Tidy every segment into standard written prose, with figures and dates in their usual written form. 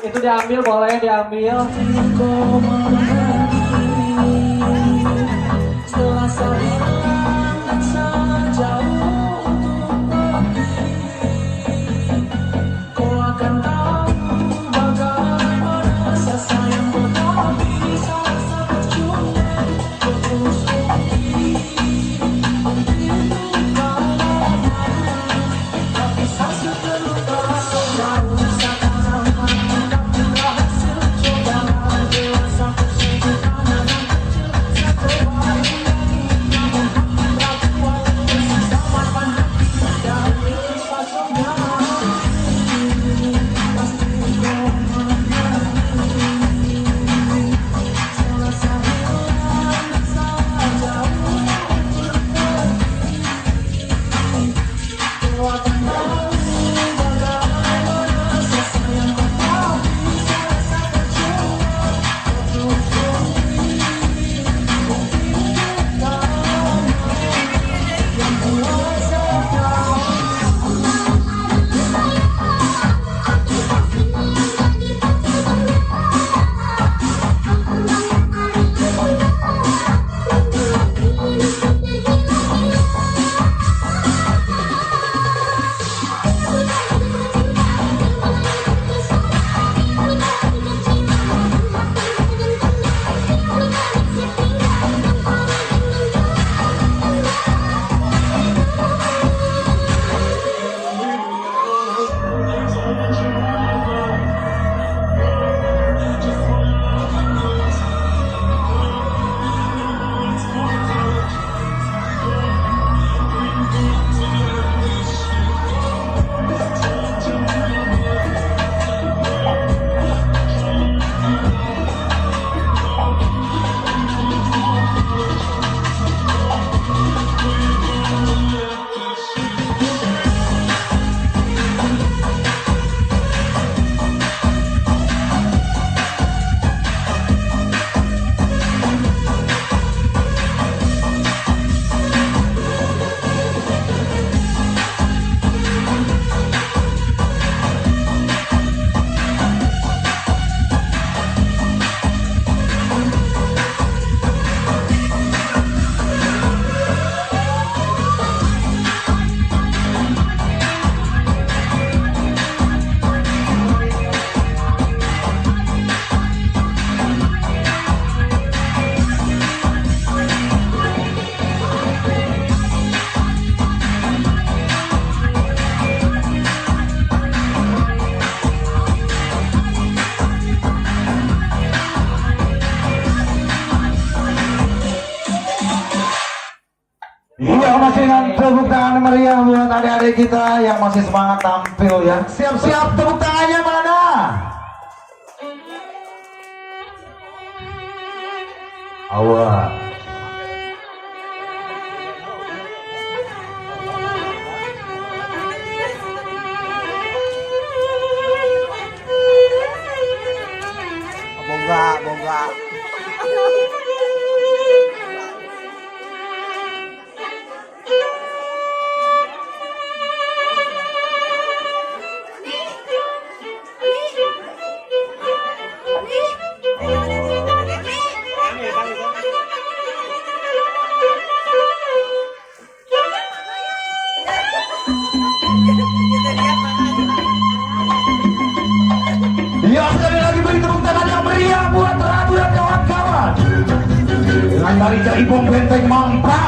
Itu diambil, boleh diambil. Iya, masih dengan tepuk tangan meriah buat adik-adik kita yang masih semangat tampil ya. Siap-siap, tepuk tangannya mana? Awal. Bongga. Ya, sekali lagi beri tepuk tangan yang meriah buat Ratu dan kawan-kawan dengan tari Jaipong Benteng Mangpa.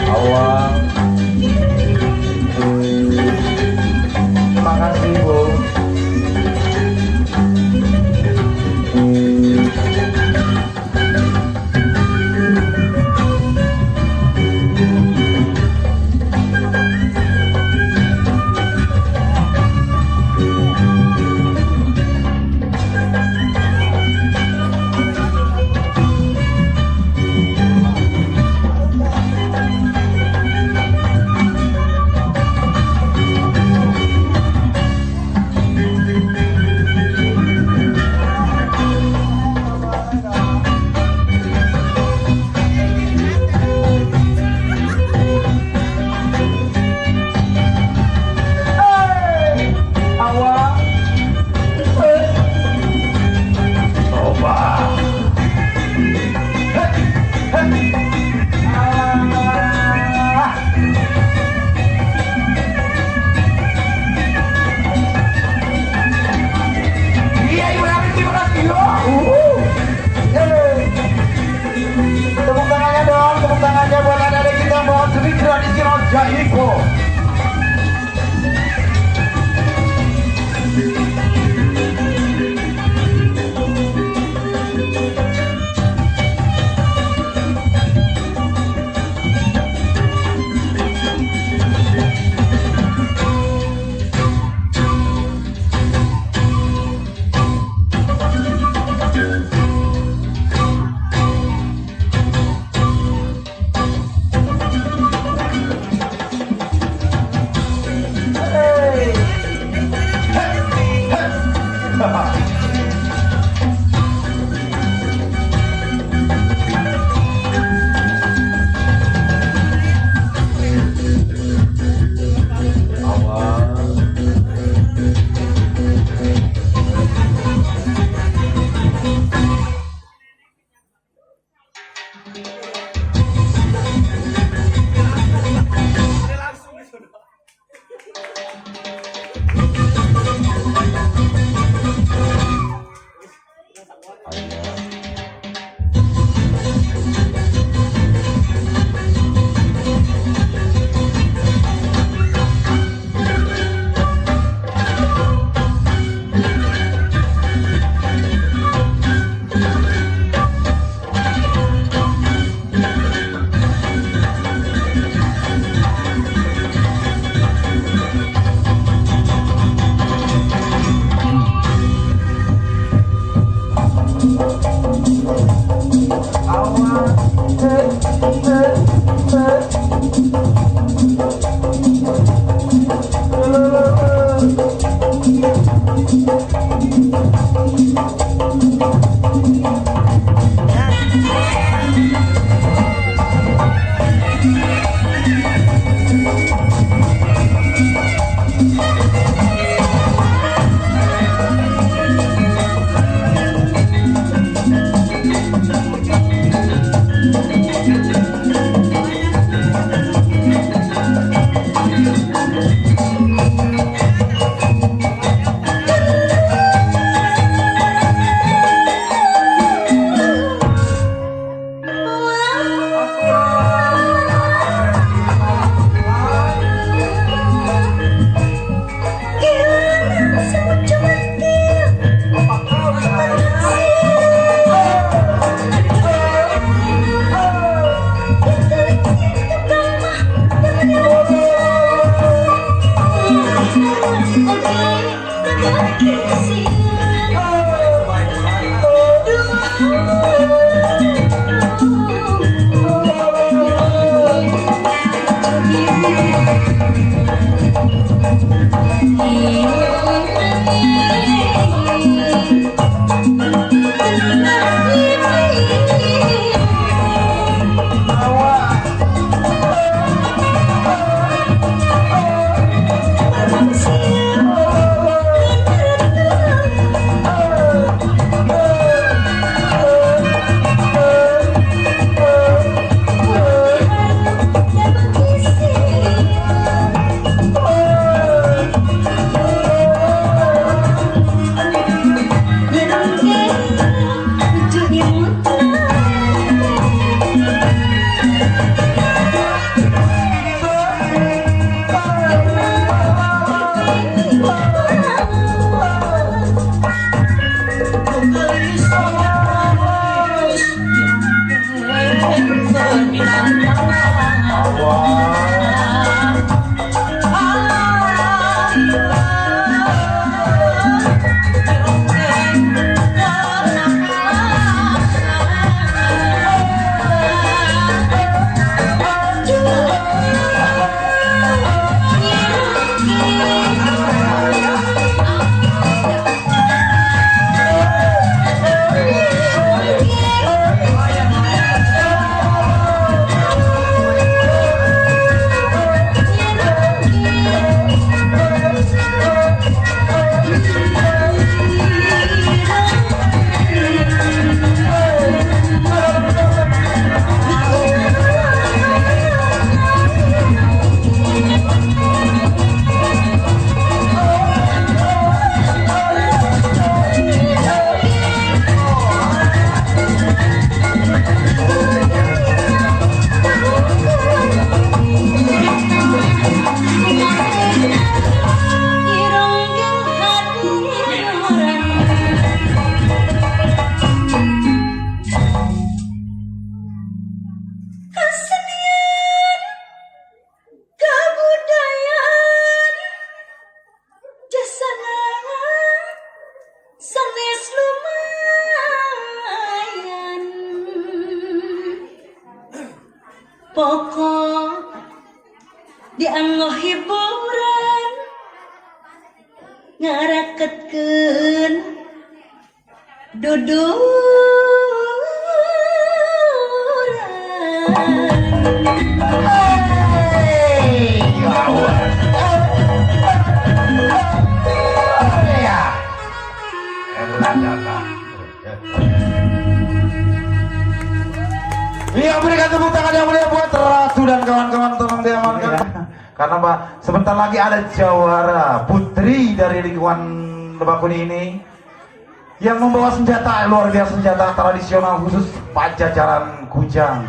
Awal. Terima kasih, Bu. Tepuk tangannya dong, tepuk tangannya buat adik-adik kita bawa seni tradisional Jaiko. pokok dianggo hiburan ngaraketkeun duduran. Iya, berikan tepuk tangan yang mulia buat Ratu dan kawan-kawan, tolong diamankan. Karena Pak, sebentar lagi ada jawara putri dari lingkungan Lebakuni ini yang membawa senjata luar biasa, senjata tradisional khusus Pajajaran Kujang.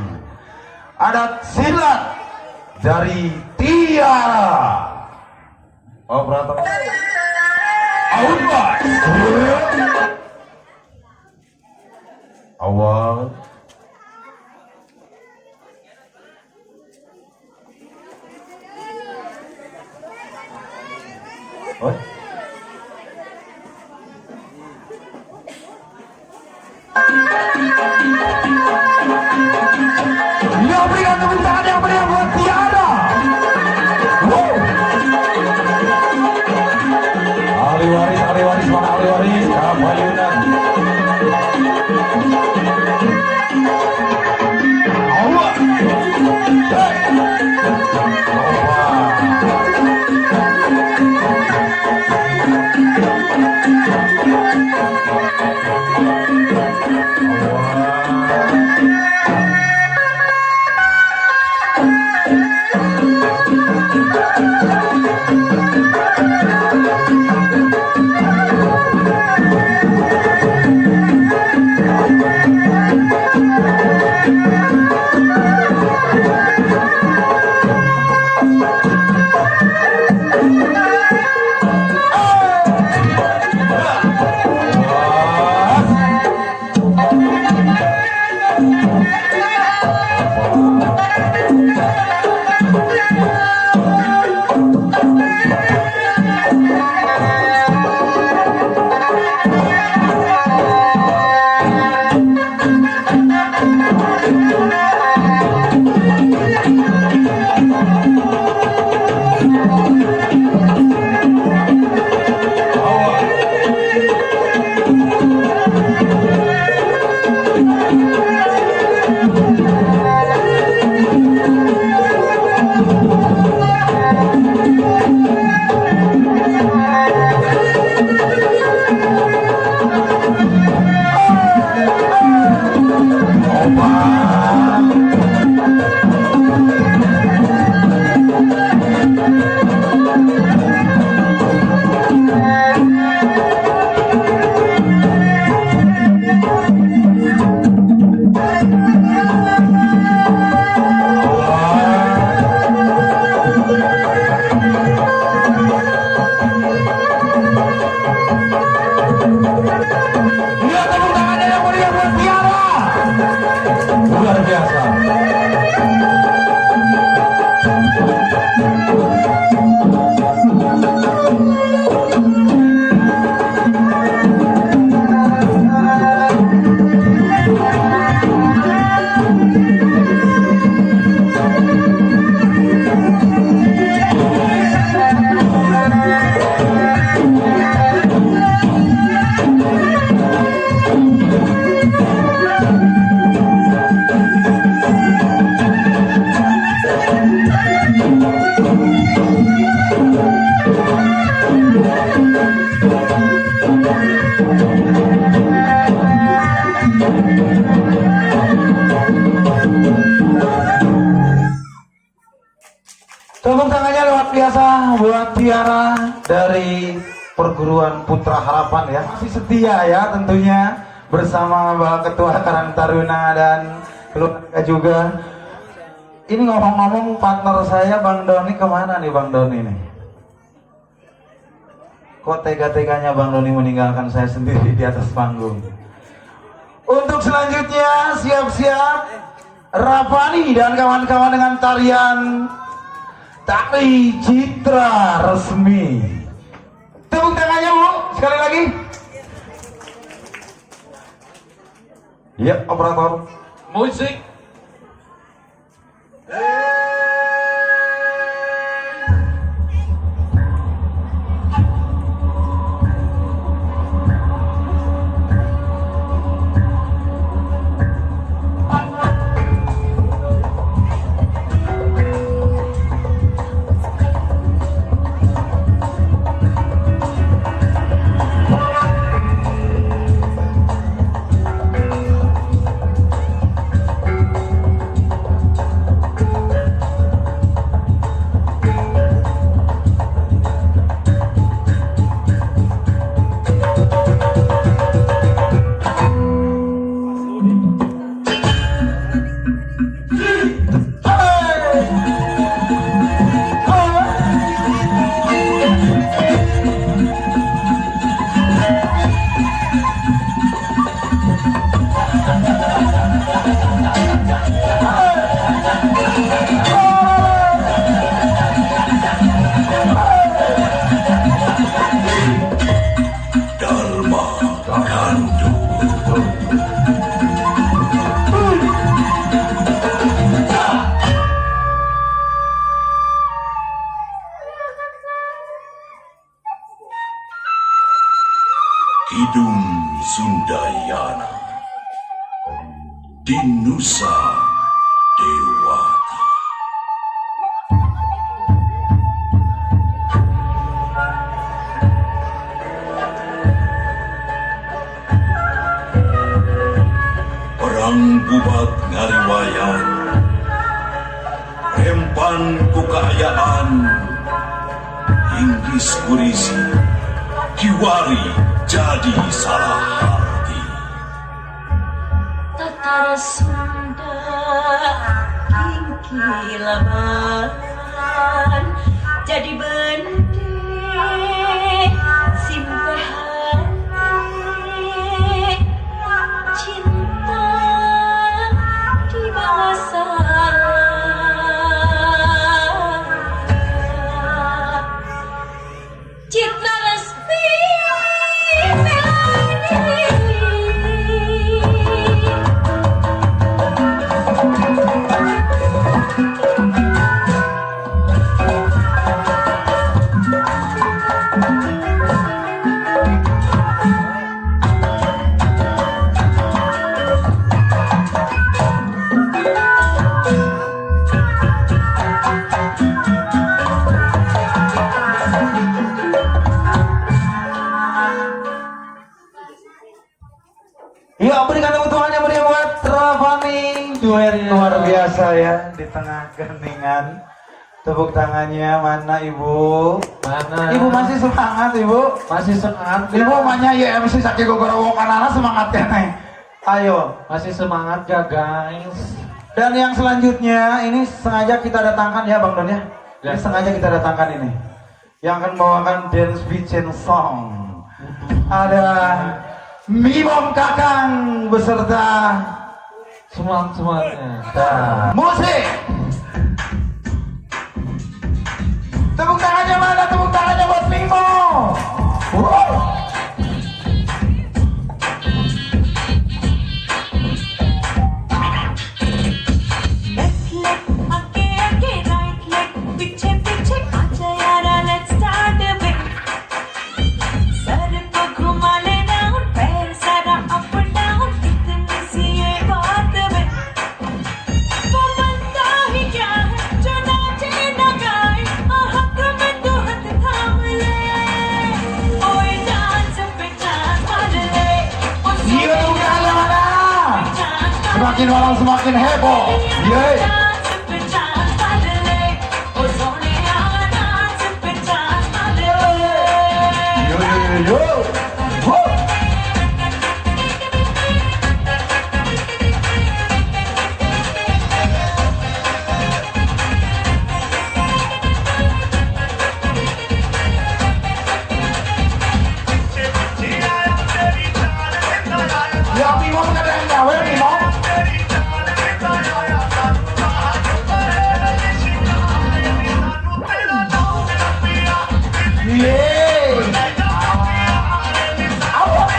Ada silat dari Tiara. Operator. Awal. What? Ya, berikan tepuk tangan yang meriah buat Tiara. Wow. Ahli waris, mana ahli waris? Kabayunan. Allah. Tepuk tangannya luar biasa buat Tiara dari Perguruan Putra Harapan ya. Masih setia ya tentunya bersama Bapak Ketua Karang Taruna dan keluarga juga. Ini ngomong-ngomong partner saya Bang Doni kemana nih Bang Doni nih? Kok tega-teganya Bang Doni meninggalkan saya sendiri di atas panggung? Untuk selanjutnya siap-siap Rafani dan kawan-kawan dengan tarian Tari Citra Resmi. Tepuk tangannya Bu, sekali lagi. Ya, operator. Musik. di Nusa Dewata. Perang bubat ngariwayan, rempan kekayaan, Inggris kurisi, kiwari jadi salah arti. Tatara Sunda tinggi laban jadi bende simpe hati cinta di bawah sana Citra Lesbi Ya, berikan tepuk tangannya meriah buat Ravani. Luar biasa ya di tengah keheningan. Tepuk tangannya mana Ibu? Mana? Ibu masih semangat Ibu? Masih semangat. Ibu manya ya MC sakit gogoro kanana semangat ya nih. Ayo. Masih semangat ya guys. Dan yang selanjutnya ini sengaja kita datangkan ya Bang Don ya. Ya. Ini sengaja kita datangkan ini. Yang akan membawakan dance bitchin song. Ada Mimom Kakang beserta Semangatnya. musik. Tepuk tangannya mana? Tepuk tangannya buat Mimo. Wow. Left leg आगे आगे right leg पीछे पीछे आजा यारा let's start the way sir को घुमा लेना पैर सारा up and down इतनी सी ये बात है वो बनता ही क्या है जो नाचे ना गाए हाथ में तो हाथ थाम ले ओए डांस पे डांस मार ले ओ Iya tepuk tangannya mana? Dance Semakin malam semakin heboh. Yeay. Yo yo yo yo. Woo. Ya Mimo kadang gawe Mimo. Yeay. Awak.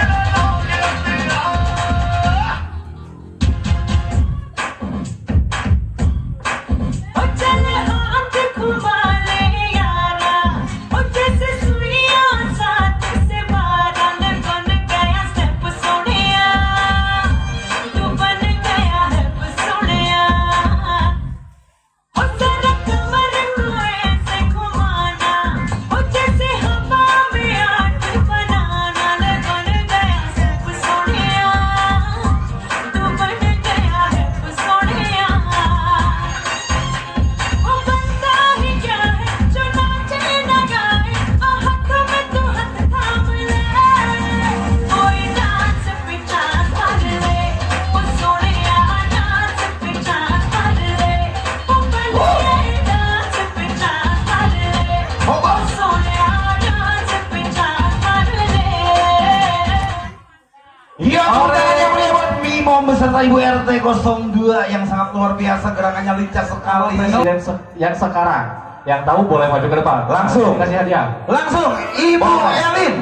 Iya, tepuk tangannya meriah buat Mimo beserta Ibu RT 02 yang sangat luar biasa, gerakannya lincah sekali. Presiden yang sekarang, yang tahu boleh maju ke depan. Langsung. Kasih hadiah. Langsung Ibu Elin.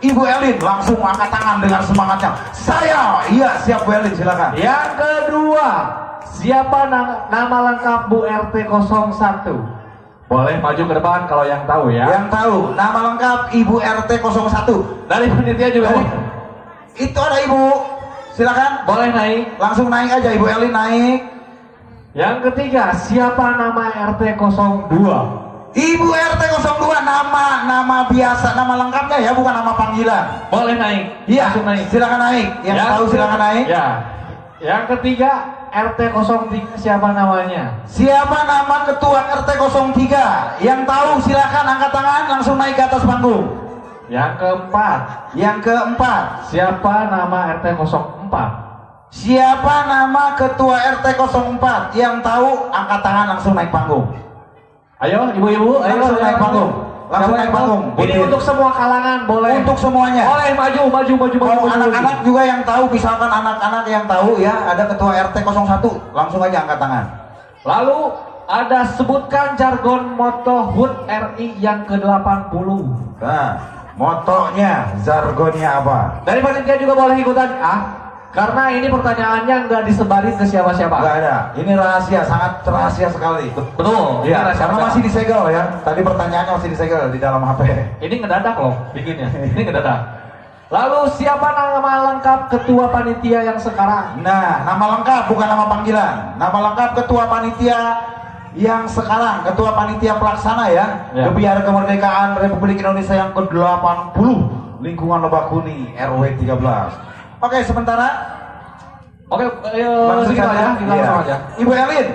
Ibu Elin langsung angkat tangan dengan semangatnya. Saya, iya siap Bu Elin, silakan. Yang kedua, siapa nama lengkap Bu RT 01? Boleh maju ke depan kalau yang tahu ya. Yang tahu nama lengkap Ibu RT 01. Dari panitia juga. Dari- Itu ada Ibu. Silakan. Boleh naik. Langsung naik aja Ibu Elin, naik. Yang ketiga, siapa nama RT 02? Ibu RT 02, nama biasa, nama lengkapnya ya, bukan nama panggilan. Boleh naik. Iya, Langsung naik. silakan naik. Yang tahu silakan naik. Ya. Yang ketiga, RT 03 siapa namanya? Siapa nama ketua RT 03? Yang tahu silakan angkat tangan, langsung naik ke atas panggung. Yang keempat, siapa nama RT 04? Siapa nama ketua RT 04? Yang tahu angkat tangan, langsung naik panggung. Ayo, ibu-ibu, ayo Langsung naik panggung. Langsung naik panggung. Ini untuk semua kalangan, boleh. Untuk semuanya. Boleh maju. Kalau anak-anak juga yang tahu, misalkan anak-anak yang tahu ya, ada ketua RT 01, langsung aja angkat tangan. Lalu ada sebutkan jargon moto HUT RI yang ke-80. Nah, motonya, jargonnya apa? Dari panitia juga boleh ikutan. Karena ini pertanyaannya nggak disebarin ke siapa-siapa. Nggak ada. Ini rahasia, sangat rahasia sekali. Betul. Iya, Ini karena masih disegel ya. Tadi pertanyaannya masih disegel di dalam HP. Ini ngedadak loh bikinnya. Ini ngedadak. Lalu siapa nama lengkap ketua panitia yang sekarang? Nah, nama lengkap bukan nama panggilan. Nama lengkap ketua panitia yang sekarang, ketua panitia pelaksana ya. Ya. Gebiar Kemerdekaan Republik Indonesia yang ke-80, lingkungan Lebakuni RW 13. Oke, sementara. Oke, Langsung segitu saja. aja. Kita Iya. langsung aja. Ibu Elin,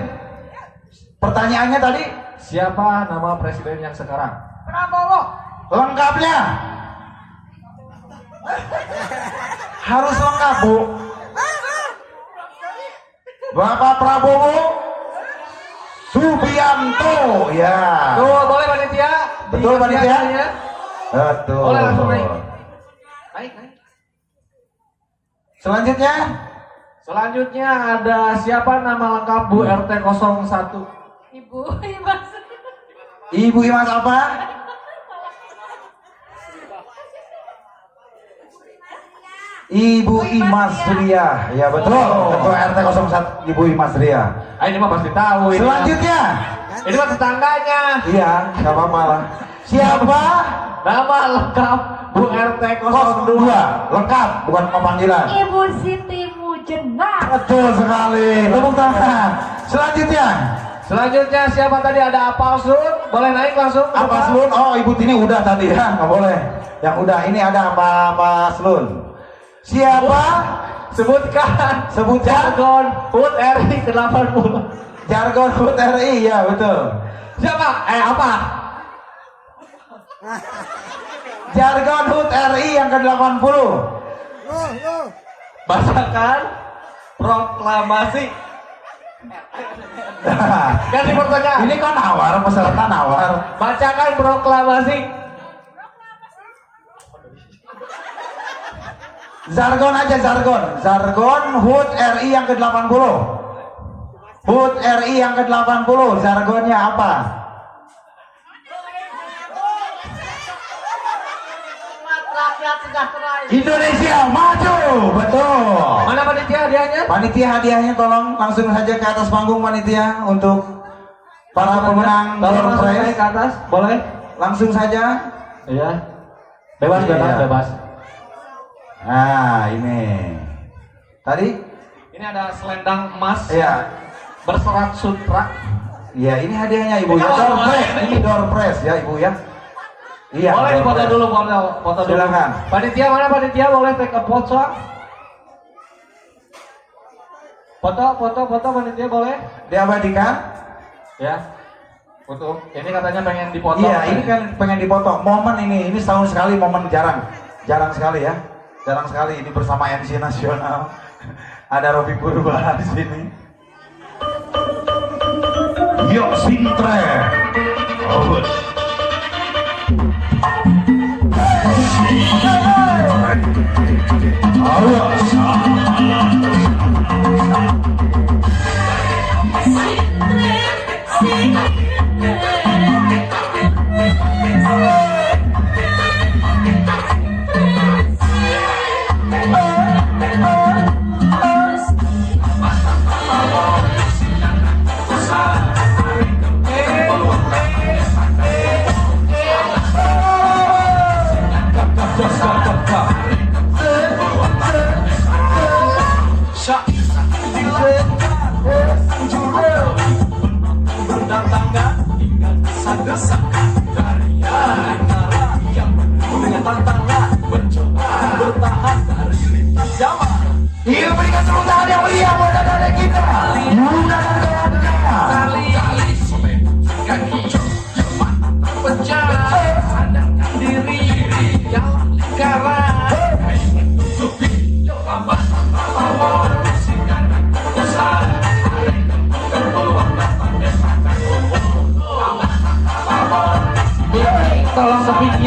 pertanyaannya tadi Siapa nama presiden yang sekarang? lengkapnya harus lengkap, Bu. Bapak Prabowo Subianto, ya. Tuh, boleh panitia? Betul, panitia? Diingatnya. Betul. Boleh langsung naik. Naik. Selanjutnya ada siapa nama lengkap Bu RT 01? Ibu Imas. Ibu Imas apa? Ibu Imas Ria, ya betul. Oh. Ketua RT 01 Ibu Imas Ria. Ini mah pasti tahu ini. Selanjutnya, Ini mah tetangganya. iya, nggak apa-apa lah. Siapa? Nama lengkap Bu RT 02, lengkap, bukan nama panggilan. Ibu Siti Mujenar. Betul sekali, tepuk tangan. Selanjutnya, Siapa tadi ada Apal Sun? Boleh naik langsung. ke apa depan. Slun? Oh, Ibu Tini udah tadi ya, nggak boleh. Yang udah, ini ada apa Slun? Siapa? Sebutkan jargon HUT RI ke-80. Jargon HUT RI, ya betul. Siapa? Apa? Jargon HUT RI yang ke-80. Bacakan proklamasi. Kasih pertanyaan. Ini kan nawar, peserta nawar. Bacakan proklamasi. Jargon aja, jargon HUT RI yang ke-80. HUT RI yang ke-80, jargonnya apa? Indonesia maju, betul. Mana panitia hadiahnya? Panitia hadiahnya tolong langsung saja ke atas panggung panitia untuk para pemenang Tolong door langsung naik prize. ke atas, boleh? Langsung saja. Iya. Bebas, Iya. bebas. Nah, ini. Tadi? Ini ada selendang emas Iya. berserat sutra. Iya, ini hadiahnya Ibu ya. Ini Door apa? prize, ini door prize ya Ibu ya. Iya. Boleh door foto prize. dulu, foto dulu. Silakan. Panitia mana panitia? Boleh take a photo? Foto panitia boleh? Diabadikan? Ya. Untuk ini katanya pengen dipotong. Iya, ini kan pengen dipotong. Momen ini setahun sekali, momen jarang sekali ya. Jarang sekali ini bersama MC nasional. Ada Robi Purba di sini. Yuk Sintre. Oh.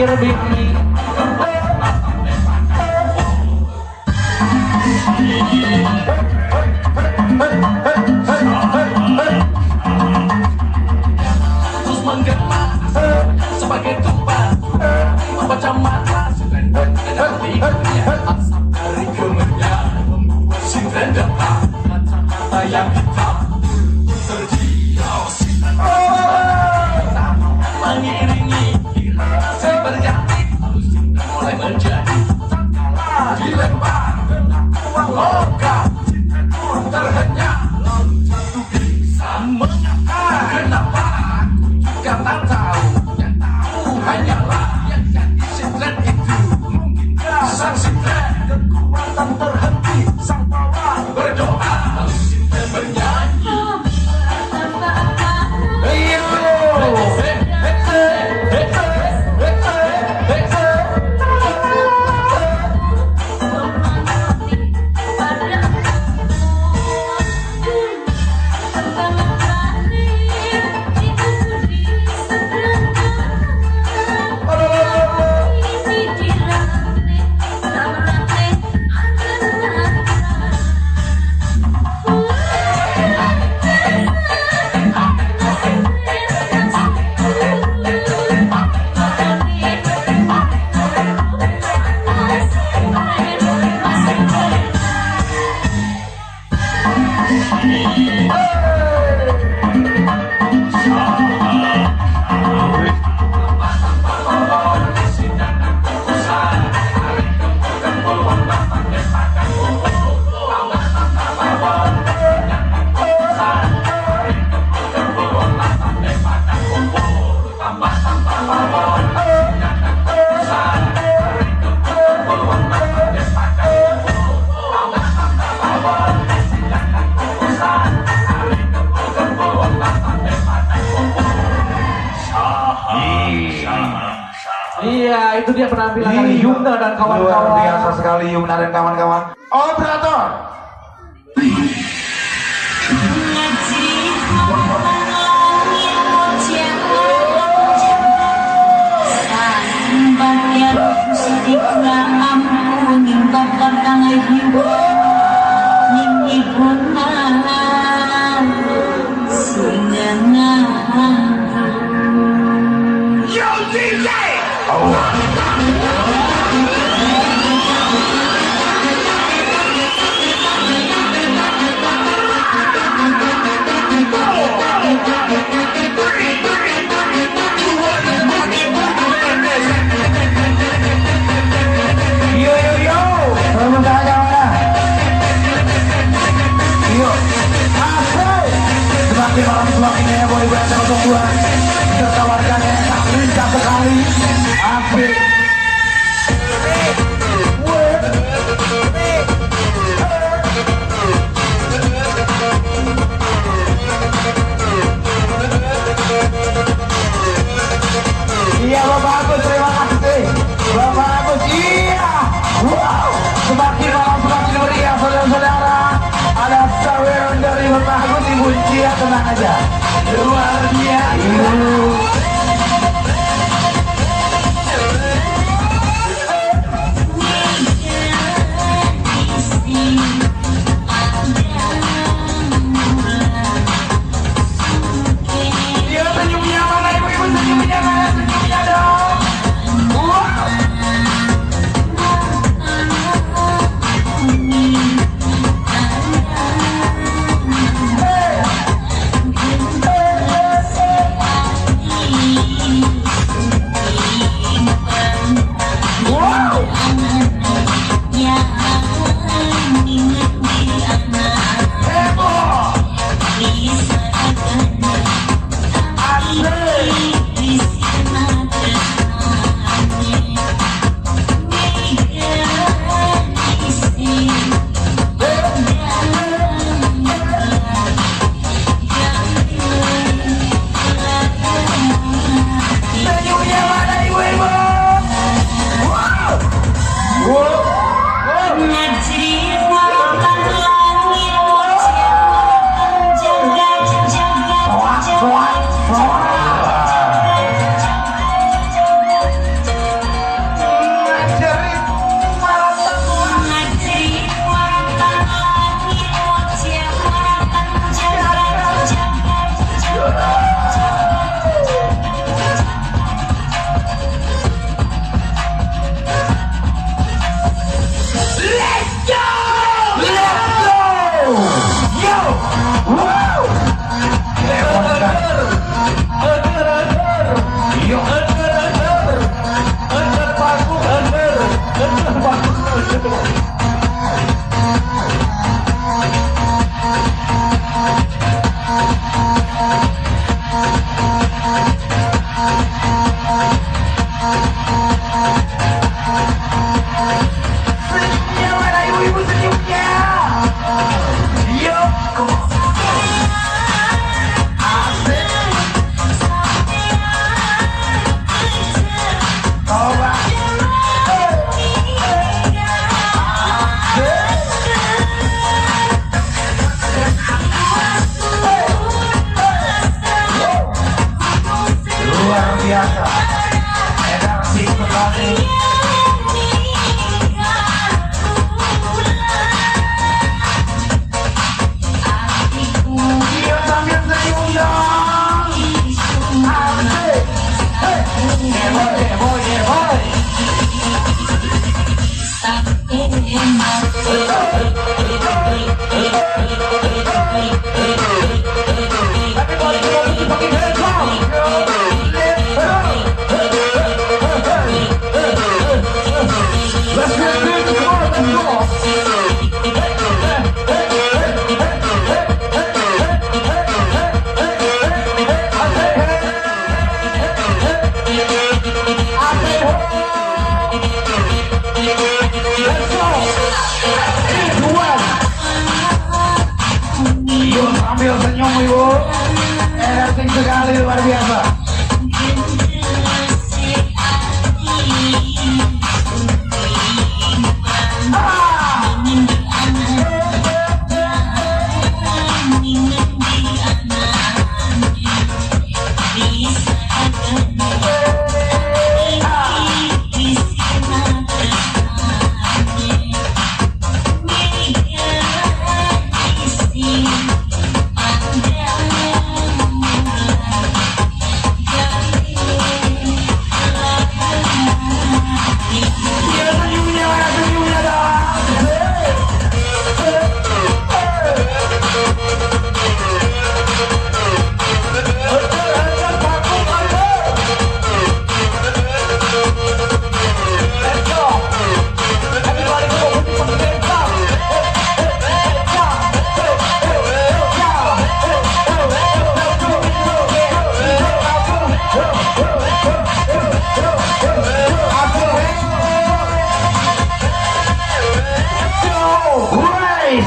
pikir bini. Terus menggema sebagai tumpah membaca mata dan tidurnya asap dari kemenyan membuat sinden detak kata-kata yang hitam terdiam mengiringi si berganti lalu sinden mulai menjadi dilempar kena uang logam sinden pun terhenyak lalu jatuh pingsan mengapa kenapa aku juga tak tahu yang tahu hanyalah yang jadi sinden itu mungkinkah sang sinden kekuatan terhenti sang bawah berdoa lalu sinden bernyanyi Iya, itu dia penampilan dari Yumna dan Luar kawan-kawan. biasa sekali Yumna dan kawan-kawan. Operator. Semakin malam semakin heboh ibu yang 02 serta warganya yang tak lincah sekali. Asik. Iya Bapak Agus, terima kasih Bapak Agus. Iya, wow, semakin malam semakin meriah saudara-saudara. Ada saweran dari Bapak Agus, Ibu Cia, tenang aja. Luar biasa. Iya, senyumnya mana ibu-ibu, senyumnya mana, senyumnya dong. Wow. biasa. Energi sekali. Dia sambil senyum dong. Asik. Hey, boy. Let's get this, come on. Ibu sambil senyum ibu, energi sekali luar biasa.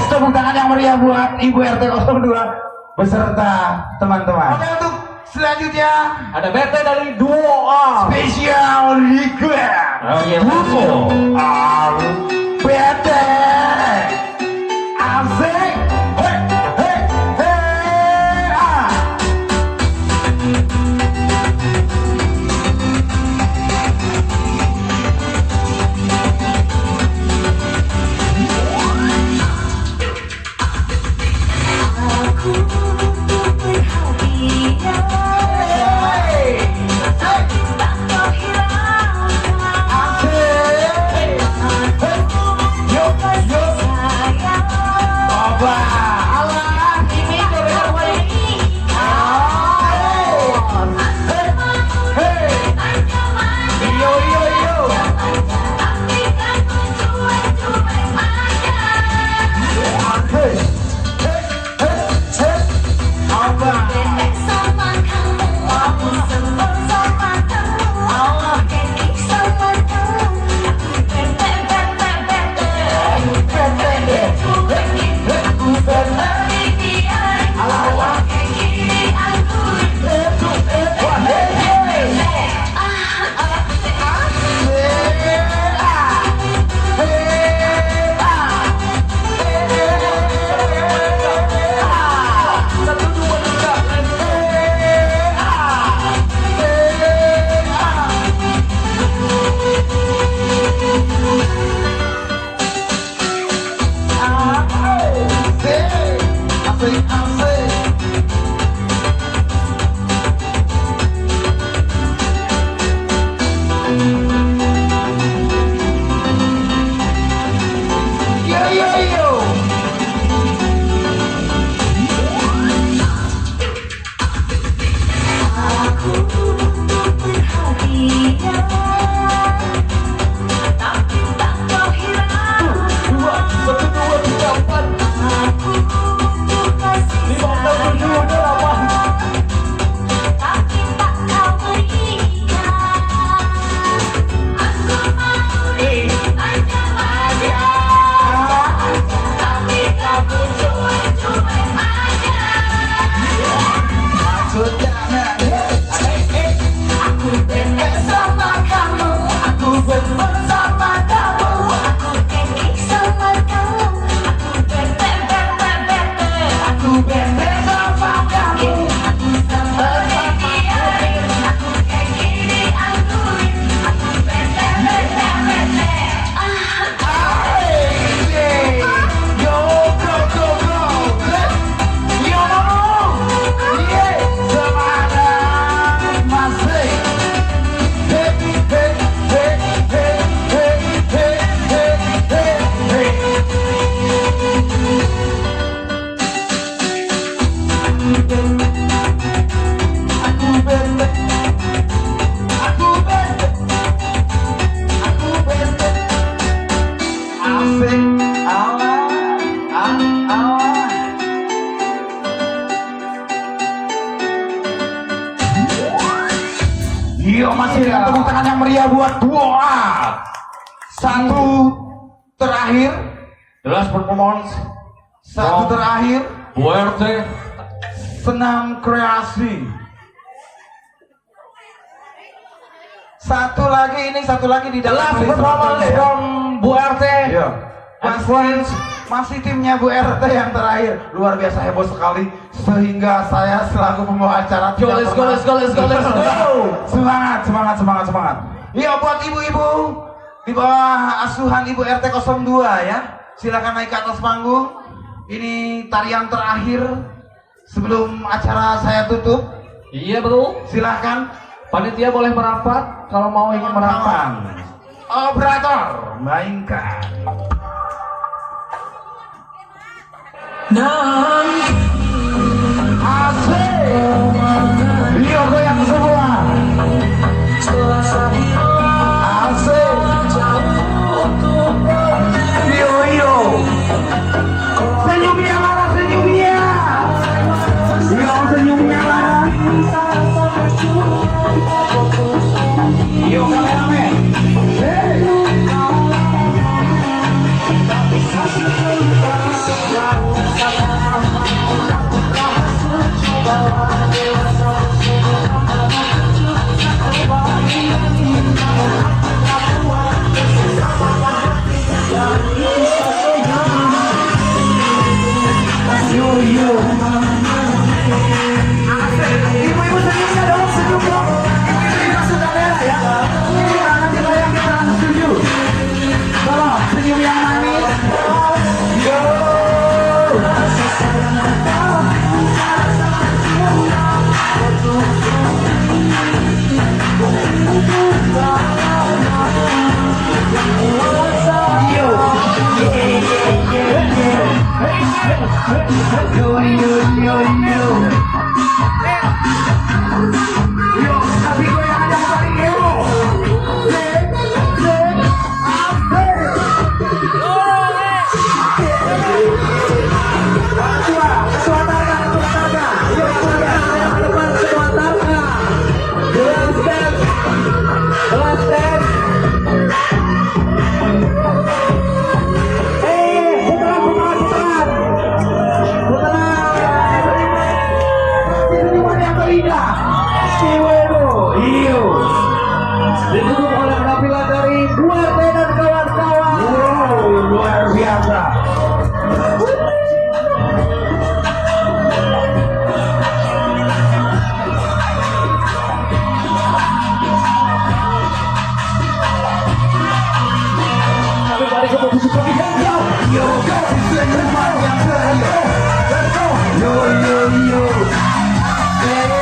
Tepuk tangan yang meriah buat Ibu RT 02 beserta teman-teman. Oke, untuk selanjutnya Ada BT dari Duo A. spesial request. Oke, Duo A BT asik. Ah. Aku berhadiah tak kau hiraukan. Aku bukan sayang. Iya, masih dengan tepuk tangan yang meriah buat doa. Satu terakhir, The last performance satu terakhir, Bu RT. senam kreasi. Satu lagi di The dalam last playlist performance sebetulnya ya. from Bu RT. Iya. And friends. Masih timnya Bu RT yang terakhir. Luar biasa heboh sekali sehingga saya selaku pembawa acara Go, tidak let's go, pernah- let's go, let's go, let's go. Semangat. Iya, buat ibu-ibu di bawah asuhan Ibu RT 02 ya. Silakan naik ke atas panggung. Ini tarian terakhir sebelum acara saya tutup. Iya betul. Silakan. Panitia boleh merapat kalau mau ingin merapat. Operator mainkan. Asik. Rio goyang semua. Asik. Rio. Senyumnya Lara, senyumnya. Rio senyumnya Lara. Rio kameramen. Hey. Ibu-ibu senyumnya dong, senyum dong. Ibu-ibu sudah merah ya. Tangan dilayang ke tangan setuju. Tolong, senyum yang manis. Yo. Ditutup oleh penampilan dari Bu RT dan kawan-kawan. Wow, luar biasa. Everybody come on, put your hands up. Yo, go, everybody, let's go. Yo. Hey.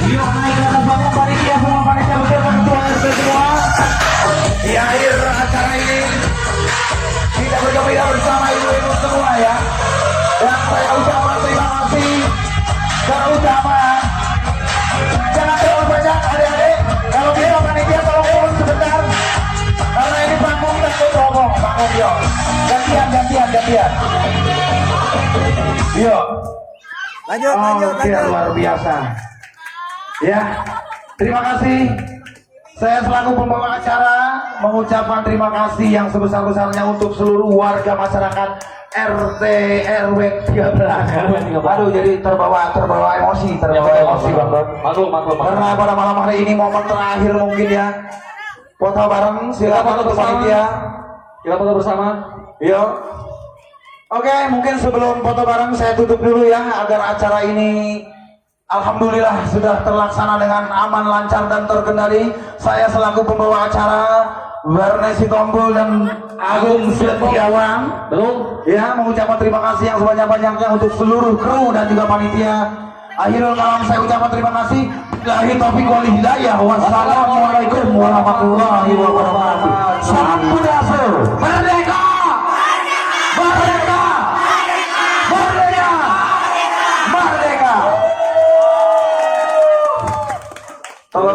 Yuk naik ke atas panggung panitia semua panitia bersama ketua RT semua. Di akhir acara ini kita bergembira bersama ibu-ibu semua ya. Dan saya ucapkan terima kasih secara utama. Jangan terlalu banyak adik-adik. Kalau bisa panitia tolong turun sebentar. Karena ini panggung takut roboh, panggung yuk. Gantian. Yuk. Lanjut. Luar biasa. Ya, terima kasih. Saya selaku pembawa acara mengucapkan terima kasih yang sebesar-besarnya untuk seluruh warga masyarakat RT RW 13. Aduh, jadi terbawa emosi, Bang Don. Maklum. Karena pada malam hari ini momen terakhir mungkin ya. Foto bareng, silakan untuk panitia. Kita foto bersama. Yuk. Oke, mungkin sebelum foto bareng saya tutup dulu ya agar acara ini alhamdulillah sudah terlaksana dengan aman, lancar dan terkendali. Saya selaku pembawa acara Warnesi Tombol dan Agung Setiawan ya mengucapkan terima kasih yang sebanyak-banyaknya untuk seluruh kru dan juga panitia. Akhirul kalam saya ucapkan terima kasih. Billahi taufiq wal hidayah. Wassalamualaikum warahmatullahi wabarakatuh. Sampurasun. Merdeka! Merdeka! Merdeka! Merdeka! Merdeka!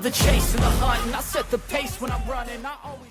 the chase and the hunt, and I set the pace when I'm running. I always